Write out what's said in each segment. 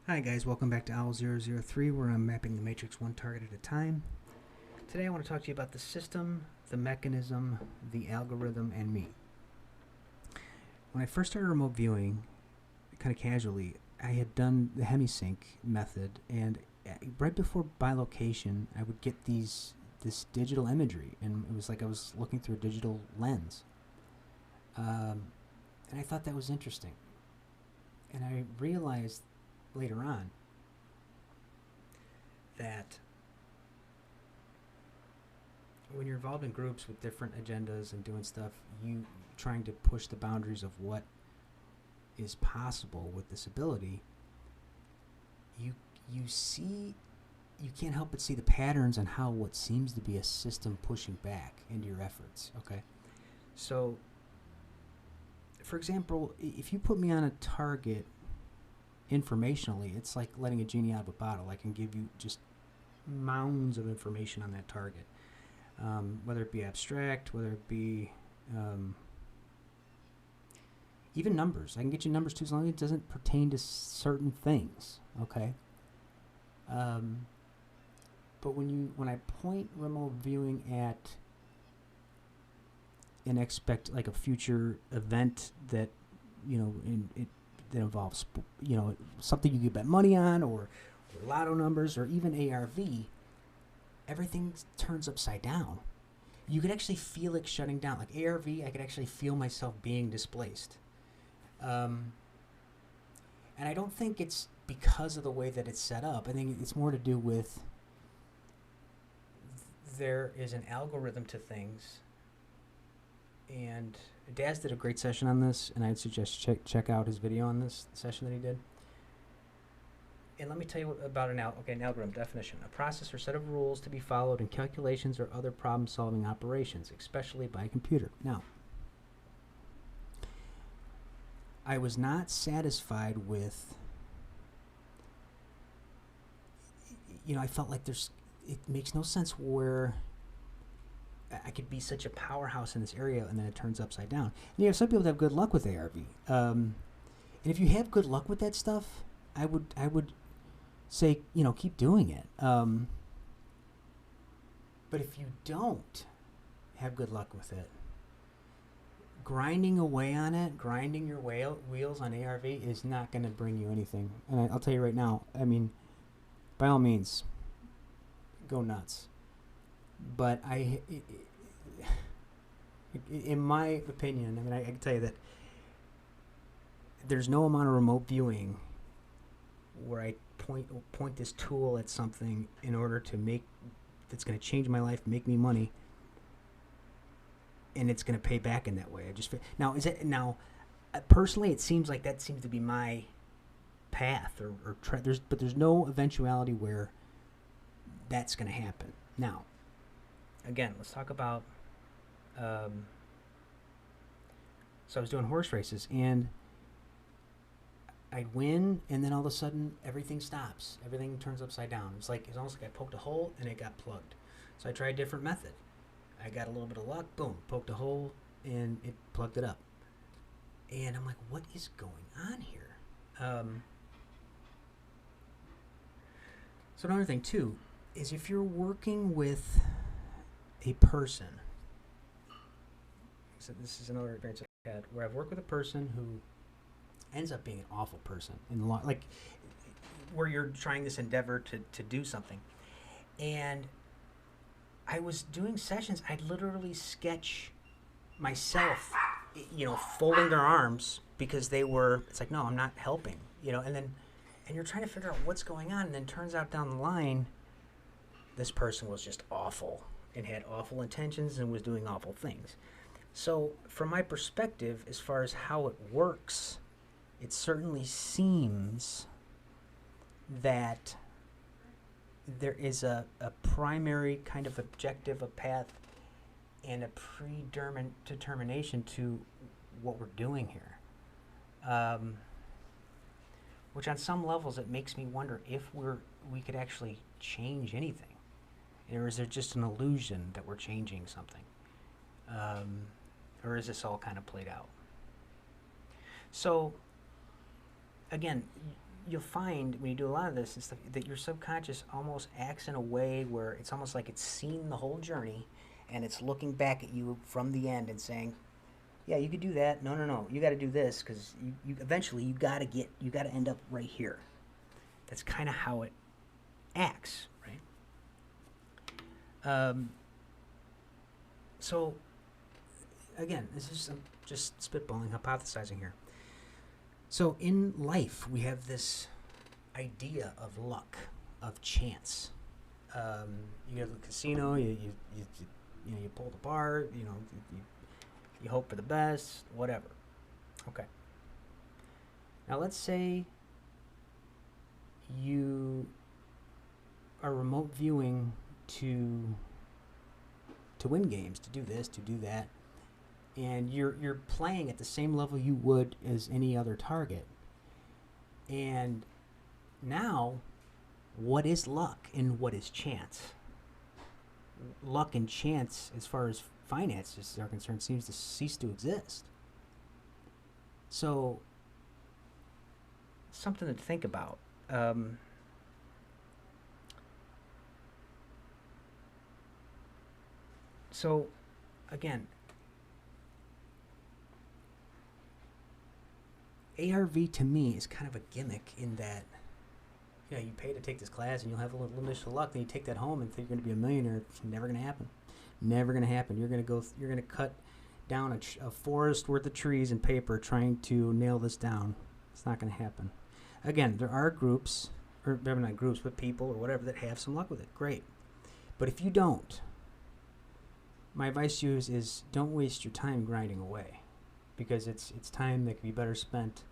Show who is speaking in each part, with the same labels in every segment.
Speaker 1: Hi guys, welcome back to Owl003 where I'm mapping the matrix one target at a time. Today I want to talk to you about the system, the mechanism, the algorithm, and me. When I first started remote viewing, kind of casually, I had done the HemiSync method, and right before bilocation, I would get this digital imagery, and it was like I was looking through a digital lens. And I thought that was interesting. And I realized later on that when you're involved in groups with different agendas and doing stuff, you trying to push the boundaries of what is possible with this ability, you see, you can't help but see the patterns on how what seems to be a system pushing back into your efforts. Okay, so for example, if you put me on a target informationally, it's like letting a genie out of a bottle. I can give you just mounds of information on that target, whether it be abstract, whether it be even numbers. I can get you numbers too, as long as it doesn't pertain to certain things. Okay. But when I point remote viewing at an like a future event that that involves something you could bet money on, or lotto numbers, or even ARV, everything turns upside down. You could actually feel it shutting down. Like ARV, I could actually feel myself being displaced. And I don't think it's because of the way that it's set up. I think it's more to do with there is an algorithm to things. And Daz did a great session on this, and I'd suggest check out his video on this session that he did. And let me tell you about an algorithm definition: a process or set of rules to be followed in calculations or other problem-solving operations, especially by a computer. Now, I was not satisfied with, I felt like it makes no sense where I could be such a powerhouse in this area and then it turns upside down. And you have some people that have good luck with ARV. And if you have good luck with that stuff, I would say, keep doing it. But if you don't have good luck with it, grinding away on it, grinding your wheels on ARV is not going to bring you anything. And I'll tell you right now, by all means, go nuts. But in my opinion, I can tell you that there's no amount of remote viewing where I point this tool at something in order to that's going to change my life, make me money, and it's going to pay back in that way. Personally, it seems like that seems to be my path, but there's no eventuality where that's going to happen. Now, again, let's talk about. So I was doing horse races, and I'd win, and then all of a sudden, everything stops. Everything turns upside down. It's almost like I poked a hole and it got plugged. So I tried a different method. I got a little bit of luck. Boom, poked a hole and it plugged it up. And I'm like, what is going on here? So another thing too is if you're working with a person. So this is another experience I had where I've worked with a person who ends up being an awful person in the long, like where you're trying this endeavor to do something. And I was doing sessions, I'd literally sketch myself, folding their arms because it's like, no, I'm not helping, and you're trying to figure out what's going on, and then turns out down the line, this person was just awful and had awful intentions and was doing awful things. So from my perspective, as far as how it works, it certainly seems that there is a primary kind of objective, a path, and a predetermination to what we're doing here. Which on some levels it makes me wonder if we could actually change anything. Or is there just an illusion that we're changing something? Or is this all kind of played out? So, again, you'll find when you do a lot of this and stuff that your subconscious almost acts in a way where it's almost like it's seen the whole journey, and it's looking back at you from the end and saying, "Yeah, you could do that. No, no, no. You got to do this because you eventually you got to end up right here." That's kind of how it acts, right? So again, this is just spitballing, hypothesizing here. So in life, we have this idea of luck, of chance. You go to the casino, you pull the bar, you hope for the best, whatever. Okay. Now let's say you are remote viewing to win games, to do this, to do that, and you're playing at the same level you would as any other target. And now, what is luck and what is chance? Luck and chance, as far as finances are concerned, seems to cease to exist. So, something to think about. So, again, ARV to me is kind of a gimmick in that, you pay to take this class and you'll have a little initial luck, then you take that home and think you're going to be a millionaire. It's never going to happen. Never going to happen. You're going to cut down a forest worth of trees and paper trying to nail this down. It's not going to happen. Again, there are groups, or maybe not groups, but people or whatever that have some luck with it. Great. But if you don't, my advice to you is don't waste your time grinding away, because it's time that can be better spent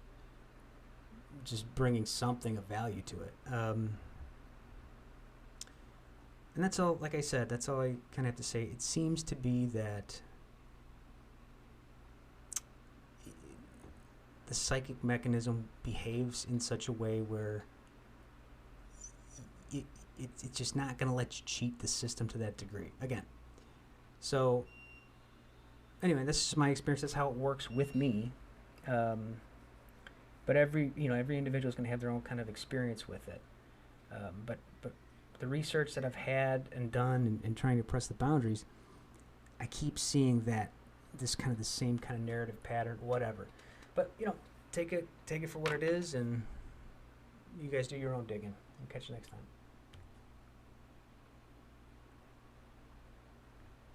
Speaker 1: just bringing something of value to it. And that's all, like I said, that's all I kind of have to say. It seems to be that the psychic mechanism behaves in such a way where it's just not going to let you cheat the system to that degree. Again, so anyway, this is my experience. That's how it works with me. But every individual is going to have their own kind of experience with it. But the research that I've had and done and trying to press the boundaries, I keep seeing that this kind of the same kind of narrative pattern, whatever. But take it for what it is, and you guys do your own digging. I'll catch you next time.